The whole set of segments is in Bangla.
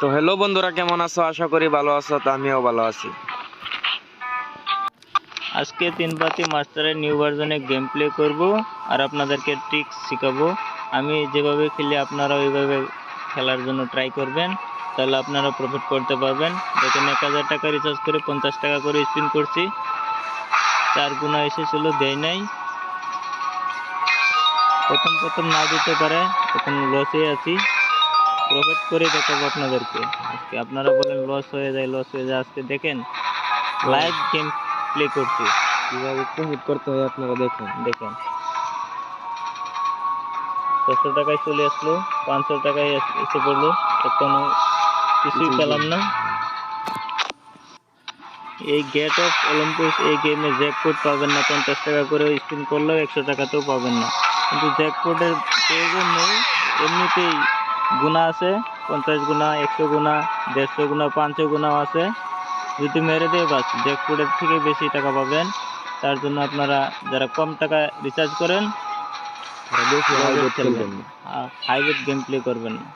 তো হ্যালো বন্ধুরা, কেমন আছো? আশা করি ভালো আছো। তো আমিও ভালো আছি। আজকে 3 মাস্টারের নিউ ভার্সনে গেম প্লে করব আর আপনাদেরকে ট্রিক্স শেখাবো। আমি যেভাবে খেলি আপনারা ওইভাবে খেলার জন্য ট্রাই করবেন, তাহলে আপনারা প্রফিট করতে পারবেন। দেখেন 1000 টাকা রিচার্জ করে 50 টাকা করে স্পিন করছি, 4 গুণা এসেছিল, দেয় নাই। প্রথম না দিতে পারে, এখন লসে আছি। প্রফিট করে দেখাবো আপনাদেরকে আজকে। আপনারা বলেন লস হয়ে যায়। আজকে দেখেন লাইভ গেম প্লে করছি, কিভাবে প্রফিট করতে হয় আপনারা দেখেন। 600 টাকায় চলে আসলো, 500 টাকায় এসে পড়লো, এখনো কিছুই পেলাম না। এই গেট অফ অলিম্পিক্স এই গেমে জ্যাকপট পাবেন না। 50 টাকা করে স্পিন করলেও 100 টাকাতেও পাবেন না, কিন্তু জ্যাকপটের প্রয়োজন নেই। এমনিতেই গুণা আছে, 50 গুণা, 100 গুণা, 150 গুণা, 500 গুণাও আছে। যদি মেরে দেয় বাস, জ্যাকপটের থেকে বেশি টাকা পাবেন। তার জন্য আপনারা যারা কম টাকা রিচার্জ করেন বেশি হাইবেট খেলবেন না। হাইবেট গেম প্লে করবেন না।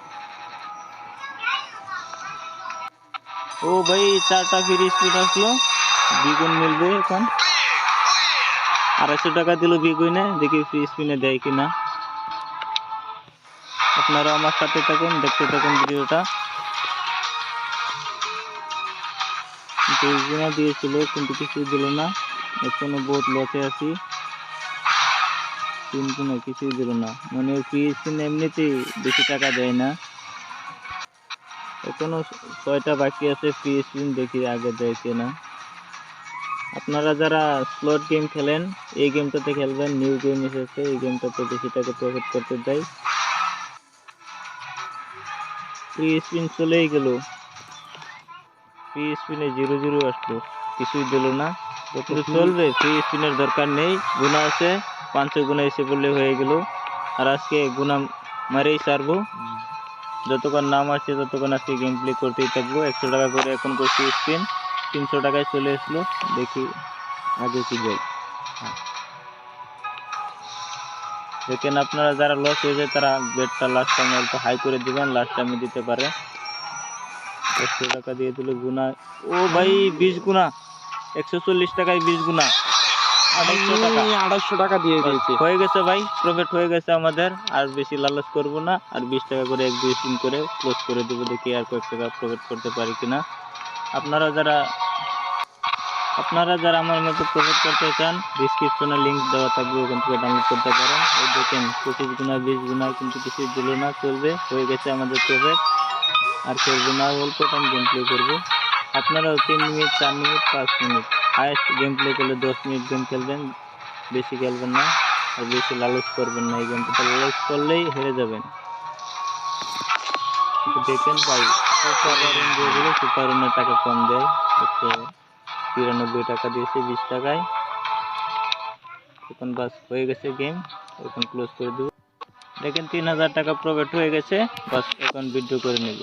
ও ভাই, 4টা ফ্রি স্পিন আসলো, দ্বিগুণ মিলবে এখন। 250 টাকা দিল বিগুইনে, দেখি ফ্রি স্পিনে দেয় কিনা। আপনারা আমার সাথে থাকুন, দেখতে থাকুন ভিডিওটা। 2 গুণা দিয়েছিল কিন্তু কিছুই দিল না, এখনো বহুত লসে আছি। 3 গুণা কিছুই দিল না, মানে ফ্রি স্পিন এমনিতেই বেশি টাকা দেয় না। এখনো 6টা বাকি আছে ফ্রি স্পিন, দেখি আগে দেয় কিনা। আপনারা যারা স্লট গেম খেলেন এই গেমটাতে খেলবেন। নিউ গেম এসেছে, এই গেমটাতে বেশি টাকা প্রফিট করতে দেয়। ফ্রি স্পিন চলেই গেল, ফ্রি স্পিনে 0 আসলো, কিছুই দিল না। কিন্তু চলবে, ফ্রি স্পিনের দরকার নেই। গুণা আছে, 500 গুণা এসে পড়লে হয়ে গেল। আর আজকে গুণা মারেই ছাড়বো, যতক্ষণ নাম আসছে ততক্ষণ আজকে গেম প্লে করতেই থাকবো। 100 টাকা করে এখন করছি স্পিন, 300 টাকায় চলে আসলো, দেখি আগে কি যায়। দেখেন আপনারা যারা লস হয়ে যায় তারা বেটটা লাস্ট টাইমে অল্প হাই করে দিবেন, লাস্ট টাইমে দিতে পারে। 100 টাকা দিয়ে দিল গুণা। ও ভাই 20 গুণা, 140 টাকায় 20 গুণা, 2800 টাকা। 2800 টাকা দিয়ে দিয়েছে। হয়ে গেছে ভাই, প্রফিট হয়ে গেছে আমাদের। আর বেশি লালচ করব না, আর 20 টাকা করে 1-2 স্পিন করে ক্লোজ করে দেবো, দেখি আর কয়েক টাকা প্রফিট করতে পারি কিনা। আপনারা যারা আমার মতো প্রফিট করতে চান, ডিসক্রিপশনে লিঙ্ক দেওয়া থাকবে, ওখান থেকে ডাউনলোড করতে পারেন। এই দেখেন 25 গুণা, 20 গুণা, কিন্তু কিছুই দিল না। চলবে, হয়ে গেছে আমাদের প্রফিট। আর খেলবো না, অল্প টাইম গেম প্লে করবো। আপনারাও 3 minute, 4 minute, 5 minute highest game play করলে 10 মিনিট গেম খেলবেন, বেশি খেলবেন না। আর বেশি লালচ করবেন না, এই গেমটা লালচ করলেই হেরে যাবেন। দেখেন ভাই, সুপার রান দিয়ে দিল, সুপার রানের টাকা কম দেয়, 193 টাকা দিয়েছে 20 টাকায়। এখন বাস হয়ে গেছে গেম, এখন ক্লোজ করে দেবো। দেখেন 3000 টাকা প্রফিট হয়ে গেছে, বাস এখন ভিডিও করে নেব।